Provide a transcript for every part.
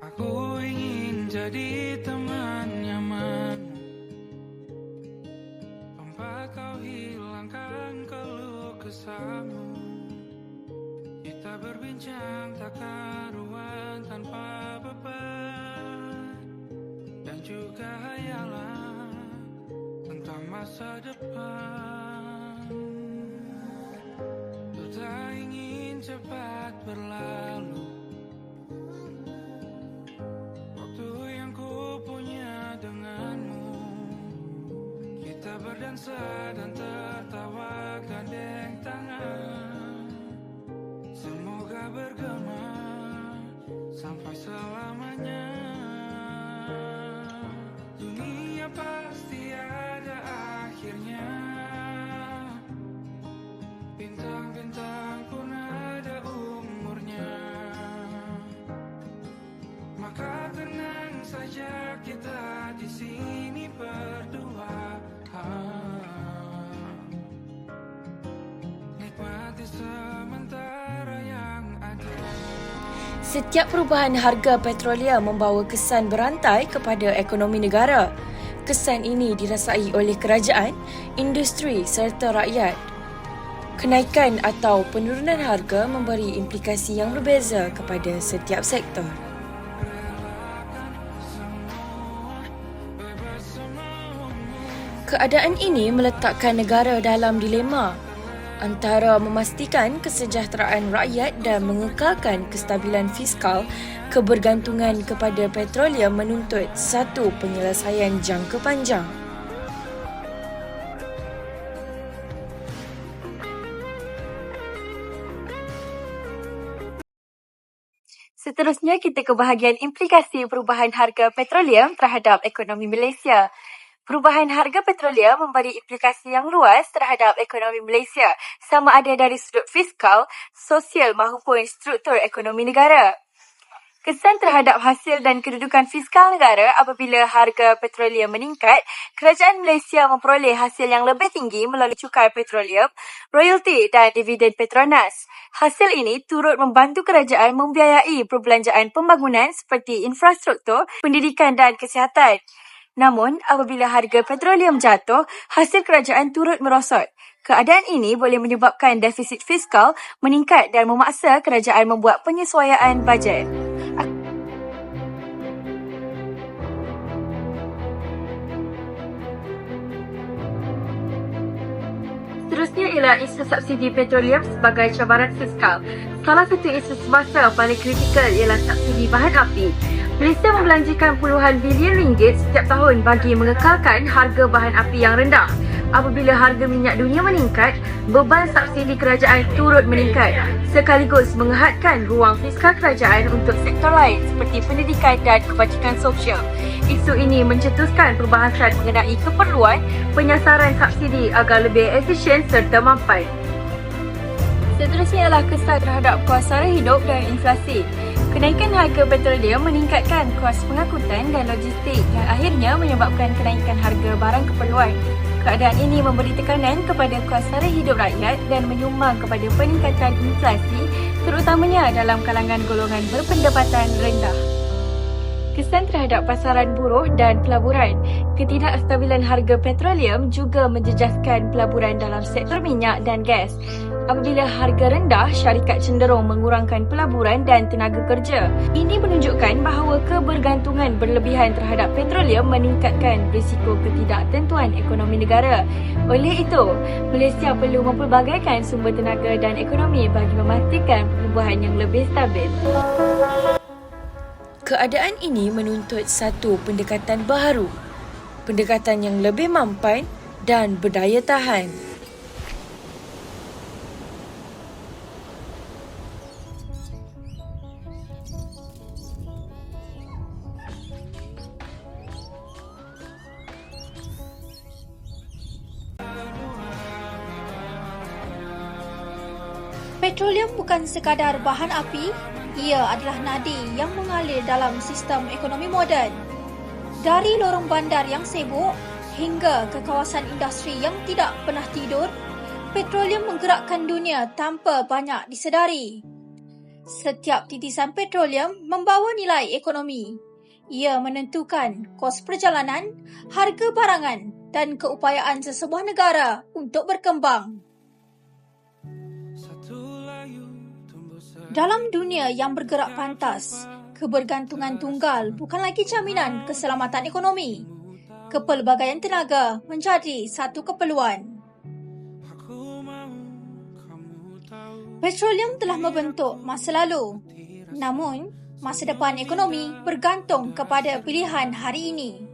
Aku ingin jadi teman nyaman, tempat kau hilangkan keluh kesahmu. Kita berbincang tak karuan tanpa beban, dan juga hayalan tentang masa depan. Ku tak ingin cepat berlalu waktu yang ku punya denganmu. Kita berdansa dan tertawa gandeng tangan, semoga bergema sampai selamanya. Dunia pasti ada akhirnya, bintang-bintang pun ada umurnya. Maka tenang saja kita di sini berdua, nikmati sementara yang ada. Setiap perubahan harga petroleum membawa kesan berantai kepada ekonomi negara. Kesan ini dirasai oleh kerajaan, industri serta rakyat. Kenaikan atau penurunan harga memberi implikasi yang berbeza kepada setiap sektor. Keadaan ini meletakkan negara dalam dilema antara memastikan kesejahteraan rakyat dan mengekalkan kestabilan fiskal. Kebergantungan kepada petroleum menuntut satu penyelesaian jangka panjang. Seterusnya kita ke bahagian implikasi perubahan harga petroleum terhadap ekonomi Malaysia. Perubahan harga petroleum memberi implikasi yang luas terhadap ekonomi Malaysia, sama ada dari sudut fiskal, sosial maupun struktur ekonomi negara. Kesan terhadap hasil dan kedudukan fiskal negara apabila harga petroleum meningkat, kerajaan Malaysia memperoleh hasil yang lebih tinggi melalui cukai petroleum, royalti dan dividen Petronas. Hasil ini turut membantu kerajaan membiayai perbelanjaan pembangunan seperti infrastruktur, pendidikan dan kesihatan. Namun, apabila harga petroleum jatuh, hasil kerajaan turut merosot. Keadaan ini boleh menyebabkan defisit fiskal meningkat dan memaksa kerajaan membuat penyesuaian bajet. Seterusnya ialah isu subsidi petroleum sebagai cabaran fiskal. Salah satu isu semasa paling kritikal ialah subsidi bahan api. Malaysia membelanjakan puluhan bilion ringgit setiap tahun bagi mengekalkan harga bahan api yang rendah. Apabila harga minyak dunia meningkat, beban subsidi kerajaan turut meningkat, sekaligus menghadkan ruang fiskal kerajaan untuk sektor lain seperti pendidikan dan kebajikan sosial. Isu ini mencetuskan perbahasan mengenai keperluan penyasaran subsidi agar lebih efisien serta mampan. Seterusnya ialah kesan terhadap kos sara hidup dan inflasi. Kenaikan harga petroleum meningkatkan kos pengangkutan dan logistik yang akhirnya menyebabkan kenaikan harga barang keperluan. Keadaan ini memberi tekanan kepada kos sara hidup rakyat dan menyumbang kepada peningkatan inflasi, terutamanya dalam kalangan golongan berpendapatan rendah. Kesan terhadap pasaran buruh dan pelaburan. Ketidakstabilan harga petroleum juga menjejaskan pelaburan dalam sektor minyak dan gas. Apabila harga rendah, syarikat cenderung mengurangkan pelaburan dan tenaga kerja. Ini menunjukkan bahawa kebergantungan berlebihan terhadap petroleum meningkatkan risiko ketidaktentuan ekonomi negara. Oleh itu, Malaysia perlu mempelbagaikan sumber tenaga dan ekonomi bagi memastikan perubahan yang lebih stabil. Keadaan ini menuntut satu pendekatan baharu, pendekatan yang lebih mampan dan berdaya tahan. Petroleum bukan sekadar bahan api, ia adalah nadi yang mengalir dalam sistem ekonomi moden. Dari lorong bandar yang sibuk hingga ke kawasan industri yang tidak pernah tidur, petroleum menggerakkan dunia tanpa banyak disedari. Setiap titisan petroleum membawa nilai ekonomi. Ia menentukan kos perjalanan, harga barangan dan keupayaan sesebuah negara untuk berkembang. Dalam dunia yang bergerak pantas, kebergantungan tunggal bukan lagi jaminan keselamatan ekonomi. Kepelbagaian tenaga menjadi satu keperluan. Petroleum telah membentuk masa lalu. Namun, masa depan ekonomi bergantung kepada pilihan hari ini.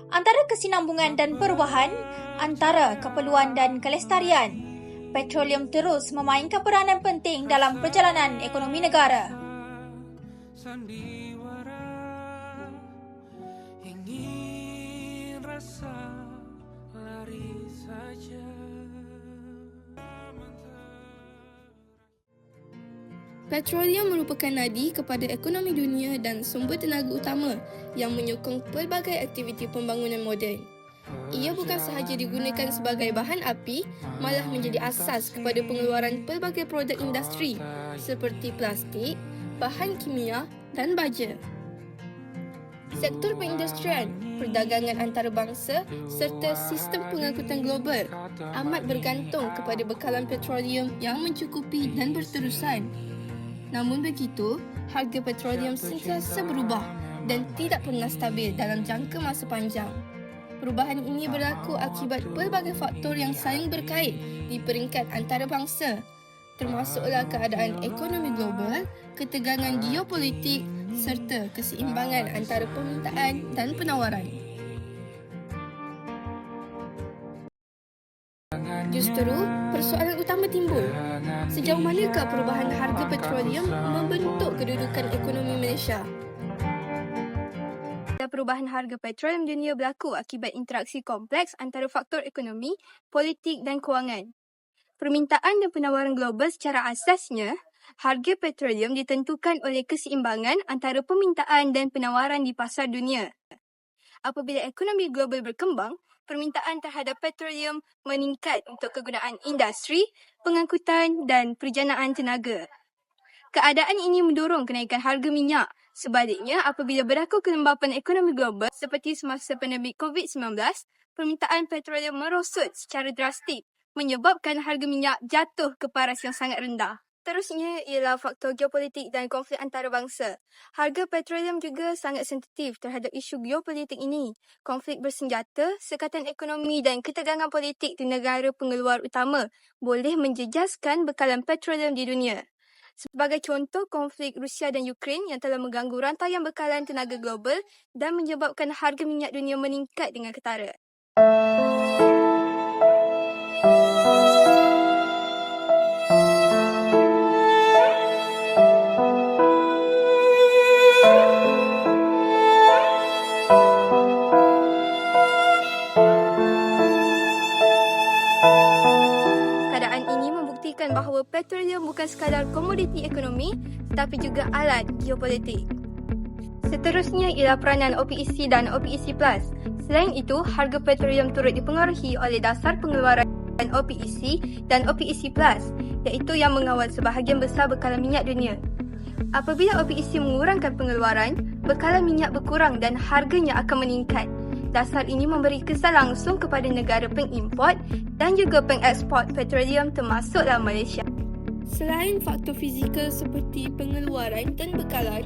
Antara kesinambungan dan perubahan, antara keperluan dan kelestarian, petroleum terus memainkan peranan penting dalam perjalanan ekonomi negara. Ingin rasa lari saja. Petroleum merupakan nadi kepada ekonomi dunia dan sumber tenaga utama yang menyokong pelbagai aktiviti pembangunan moden. Ia bukan sahaja digunakan sebagai bahan api, malah menjadi asas kepada pengeluaran pelbagai produk industri seperti plastik, bahan kimia dan baja. Sektor perindustrian, perdagangan antarabangsa serta sistem pengangkutan global amat bergantung kepada bekalan petroleum yang mencukupi dan berterusan. Namun begitu, harga petroleum sentiasa berubah dan tidak pernah stabil dalam jangka masa panjang. Perubahan ini berlaku akibat pelbagai faktor yang saling berkait di peringkat antarabangsa, termasuklah keadaan ekonomi global, ketegangan geopolitik serta keseimbangan antara permintaan dan penawaran. Justru, persoalan utama timbul. Sejauh manakah perubahan harga petroleum membentuk kedudukan ekonomi Malaysia? Perubahan harga petroleum dunia berlaku akibat interaksi kompleks antara faktor ekonomi, politik dan kewangan. Permintaan dan penawaran global secara asasnya, harga petroleum ditentukan oleh keseimbangan antara permintaan dan penawaran di pasar dunia. Apabila ekonomi global berkembang, permintaan terhadap petroleum meningkat untuk kegunaan industri, pengangkutan dan perjanaan tenaga. Keadaan ini mendorong kenaikan harga minyak. Sebaliknya, apabila berlaku kelembapan ekonomi global seperti semasa pandemik COVID-19, permintaan petroleum merosot secara drastik, menyebabkan harga minyak jatuh ke paras yang sangat rendah. Terusnya ialah faktor geopolitik dan konflik antarabangsa. Harga petroleum juga sangat sensitif terhadap isu geopolitik ini. Konflik bersenjata, sekatan ekonomi dan ketegangan politik di negara pengeluar utama boleh menjejaskan bekalan petroleum di dunia. Sebagai contoh, konflik Rusia dan Ukraine yang telah mengganggu rantaian bekalan tenaga global dan menyebabkan harga minyak dunia meningkat dengan ketara. Bahawa petroleum bukan sekadar komoditi ekonomi tetapi juga alat geopolitik. Seterusnya ialah peranan OPEC dan OPEC+. Selain itu, harga petroleum turut dipengaruhi oleh dasar pengeluaran OPEC dan OPEC+, iaitu yang mengawal sebahagian besar bekalan minyak dunia. Apabila OPEC mengurangkan pengeluaran, bekalan minyak berkurang dan harganya akan meningkat. Dasar ini memberi kesan langsung kepada negara pengimport dan juga pengeksport petroleum termasuklah Malaysia. Selain faktor fizikal seperti pengeluaran dan bekalan,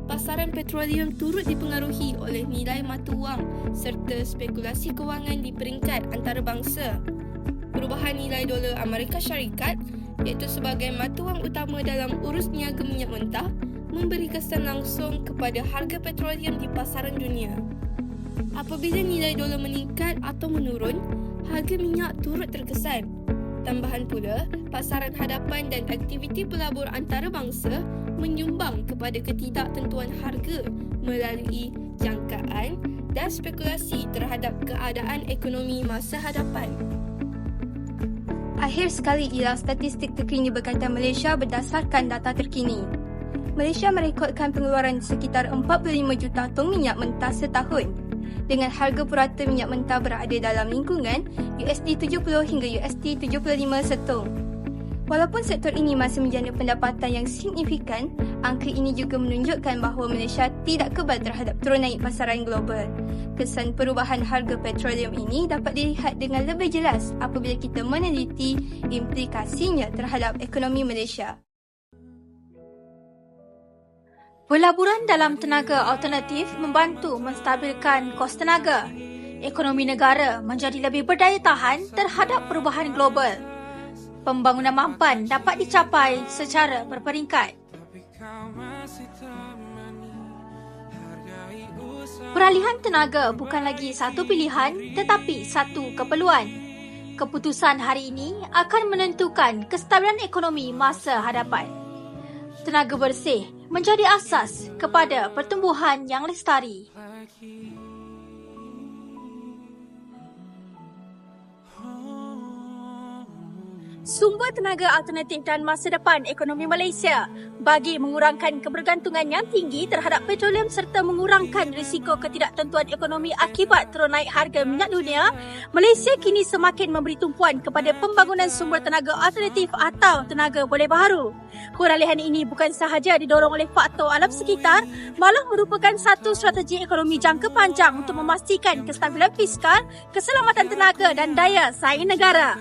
pasaran petroleum turut dipengaruhi oleh nilai mata wang serta spekulasi kewangan di peringkat antarabangsa. Perubahan nilai dolar Amerika Syarikat, iaitu sebagai mata wang utama dalam urus niaga minyak mentah, memberi kesan langsung kepada harga petroleum di pasaran dunia. Apabila nilai dolar meningkat atau menurun, harga minyak turut terkesan. Tambahan pula, pasaran hadapan dan aktiviti pelabur antarabangsa menyumbang kepada ketidaktentuan harga melalui jangkaan dan spekulasi terhadap keadaan ekonomi masa hadapan. Akhir sekali ialah statistik terkini berkaitan Malaysia berdasarkan data terkini. Malaysia merekodkan pengeluaran sekitar 45 juta tong minyak mentah setahun, dengan harga purata minyak mentah berada dalam lingkungan USD 70 hingga USD 75 setong. Walaupun sektor ini masih menjana pendapatan yang signifikan, angka ini juga menunjukkan bahawa Malaysia tidak kebal terhadap turun naik pasaran global. Kesan perubahan harga petroleum ini dapat dilihat dengan lebih jelas apabila kita meneliti implikasinya terhadap ekonomi Malaysia. Pelaburan dalam tenaga alternatif membantu menstabilkan kos tenaga. Ekonomi negara menjadi lebih berdaya tahan terhadap perubahan global. Pembangunan mampan dapat dicapai secara berperingkat. Peralihan tenaga bukan lagi satu pilihan tetapi satu keperluan. Keputusan hari ini akan menentukan kestabilan ekonomi masa hadapan. Tenaga bersih menjadi asas kepada pertumbuhan yang lestari. Sumber tenaga alternatif dan masa depan ekonomi Malaysia bagi mengurangkan kebergantungan yang tinggi terhadap petroleum serta mengurangkan risiko ketidaktentuan ekonomi akibat turun naik harga minyak dunia, Malaysia kini semakin memberi tumpuan kepada pembangunan sumber tenaga alternatif atau tenaga boleh baharu. Peralihan ini bukan sahaja didorong oleh faktor alam sekitar, malah merupakan satu strategi ekonomi jangka panjang untuk memastikan kestabilan fiskal, keselamatan tenaga dan daya saing negara.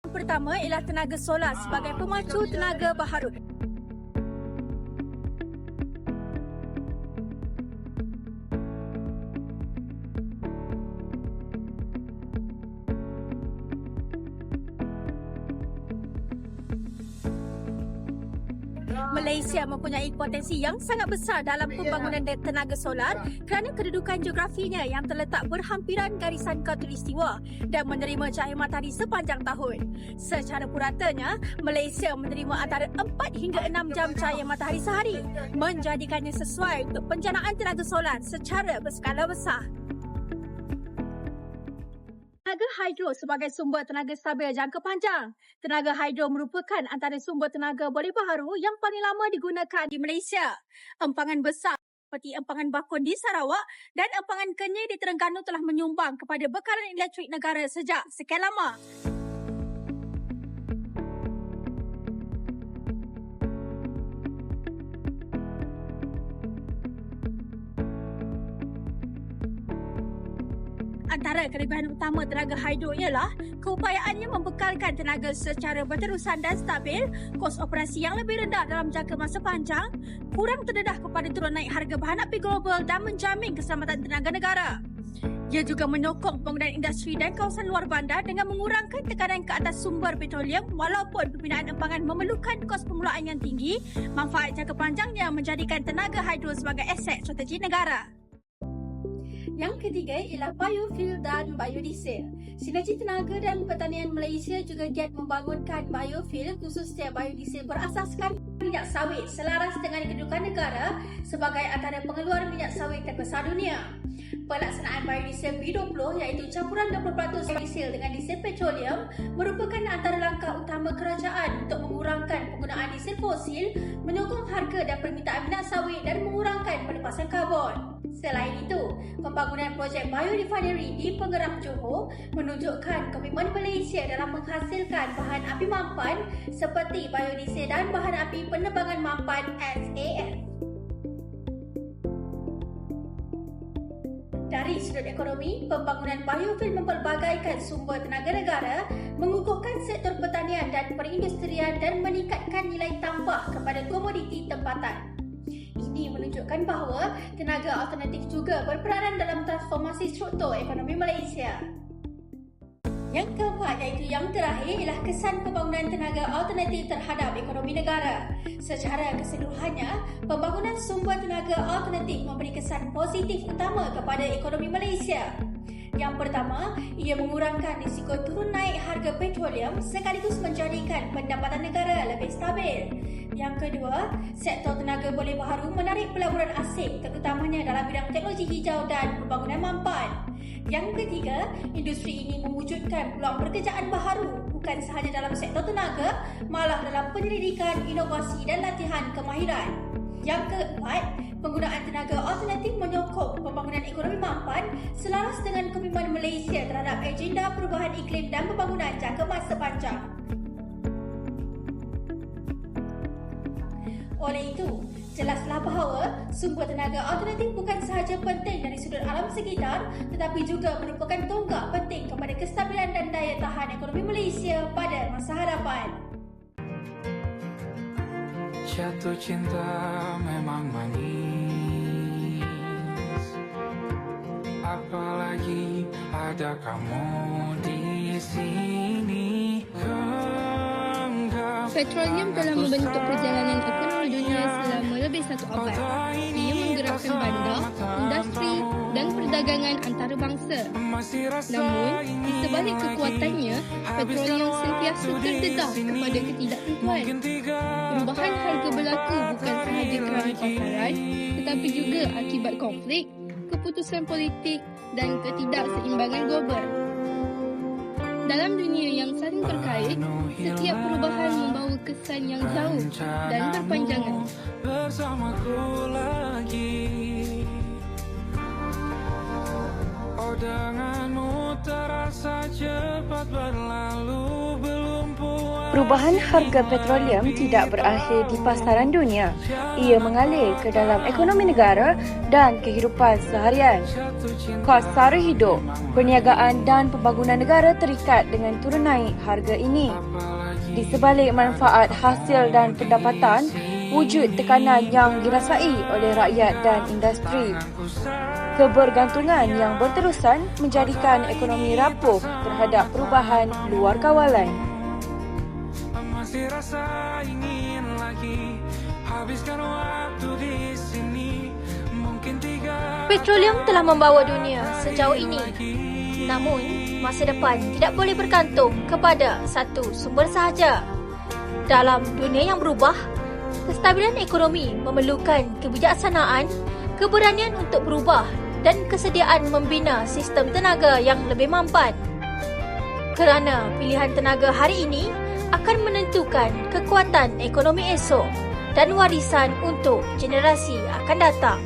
Pertama ialah tenaga solar sebagai pemacu tenaga baharu. Malaysia mempunyai potensi yang sangat besar dalam pembangunan tenaga solar kerana kedudukan geografinya yang terletak berhampiran garisan khatulistiwa dan menerima cahaya matahari sepanjang tahun. Secara puratanya, Malaysia menerima antara 4 hingga 6 jam cahaya matahari sehari, menjadikannya sesuai untuk penjanaan tenaga solar secara berskala besar. Tenaga hidro sebagai sumber tenaga stabil jangka panjang. Tenaga hidro merupakan antara sumber tenaga boleh baharu yang paling lama digunakan di Malaysia. Empangan besar seperti empangan bakun di Sarawak dan empangan Kenyir di Terengganu telah menyumbang kepada bekalan elektrik negara sejak sekian lama. Antara kelebihan utama tenaga hidro ialah keupayaannya membekalkan tenaga secara berterusan dan stabil, kos operasi yang lebih rendah dalam jangka masa panjang, kurang terdedah kepada turun naik harga bahan api global dan menjamin keselamatan tenaga negara. Ia juga menyokong penggunaan industri dan kawasan luar bandar dengan mengurangkan tekanan ke atas sumber petroleum walaupun pembinaan empangan memerlukan kos permulaan yang tinggi, manfaat jangka panjangnya menjadikan tenaga hidro sebagai aset strategi negara. Yang ketiga ialah biofuel dan biodiesel. Sinergi Tenaga dan Pertanian Malaysia juga giat membangunkan biofuel khususnya biodiesel berasaskan minyak sawit selaras dengan kedudukan negara sebagai antara pengeluar minyak sawit terbesar dunia. Pelaksanaan biodiesel B20 iaitu campuran 20% biodiesel dengan diesel petroleum merupakan antara langkah utama kerajaan untuk mengurangkan penggunaan diesel fosil, menyokong harga dan permintaan minyak sawit dan mengurangkan pelepasan karbon. Selain itu, pembangunan projek biorefinery di Pengerang Johor menunjukkan komitmen Malaysia dalam menghasilkan bahan api mampan seperti biodiesel dan bahan api penerbangan mampan SAF. Dari sudut ekonomi, pembangunan biofuel mempelbagaikan sumber tenaga negara, mengukuhkan sektor pertanian dan perindustrian dan meningkatkan nilai tambah kepada komoditi tempatan. Ini menunjukkan bahawa tenaga alternatif juga berperanan dalam transformasi struktur ekonomi Malaysia. Yang keempat iaitu yang terakhir ialah kesan pembangunan tenaga alternatif terhadap ekonomi negara. Secara keseluruhannya, pembangunan sumber tenaga alternatif memberi kesan positif utama kepada ekonomi Malaysia. Yang pertama, ia mengurangkan risiko turun naik harga petroleum sekaligus menjadikan pendapatan negara lebih stabil. Yang kedua, sektor tenaga boleh baharu menarik pelaburan asing terutamanya dalam bidang teknologi hijau dan pembangunan mampan. Yang ketiga, industri ini mewujudkan peluang pekerjaan baharu bukan sahaja dalam sektor tenaga, malah dalam penyelidikan, inovasi dan latihan kemahiran. Yang keempat, Penggunaan tenaga alternatif menyokong pembangunan ekonomi mampan selaras dengan komitmen Malaysia terhadap agenda perubahan iklim dan pembangunan jangka masa panjang. Oleh itu, jelaslah bahawa sumber tenaga alternatif bukan sahaja penting dari sudut alam sekitar tetapi juga merupakan tonggak penting kepada kestabilan dan daya tahan ekonomi Malaysia pada masa hadapan. Jatuh cinta memang manis, apalagi ada kamu di sini. Petroleum telah membentuk perjalanan ekonomi dunia selama lebih 1 abad. Ia menggerakkan bandar, industri dan perdagangan antarabangsa. Namun, di sebalik kekuatannya, petroleum sentiasa terdedah kepada ketidaktentuan. Perubahan harga berlaku bukan sahaja kerana pasaran, tetapi juga akibat konflik, keputusan politik dan ketidakseimbangan global. Dalam dunia yang saling berkait, setiap perubahan membawa kesan yang jauh dan berpanjangan. Bersamaku lagi, oh denganmu terasa cepat berlalu, belum puas. Perubahan harga petroleum tidak berakhir di pasaran dunia. Ia mengalir ke dalam ekonomi negara dan kehidupan seharian. Kos sara hidup, perniagaan dan pembangunan negara terikat dengan turun naik harga ini. Di sebalik manfaat hasil dan pendapatan, wujud tekanan yang dirasai oleh rakyat dan industri. Kebergantungan yang berterusan menjadikan ekonomi rapuh terhadap perubahan luar kawalan. Masih rasa ingin lagi habiskan waktu di sini. Mungkin 3 Petroleum telah membawa dunia sejauh ini. Namun, masa depan tidak boleh bergantung kepada satu sumber sahaja. Dalam dunia yang berubah, kestabilan ekonomi memerlukan kebijaksanaan, keberanian untuk berubah dan kesediaan membina sistem tenaga yang lebih mampan. Kerana pilihan tenaga hari ini akan menentukan kekuatan ekonomi esok dan warisan untuk generasi akan datang.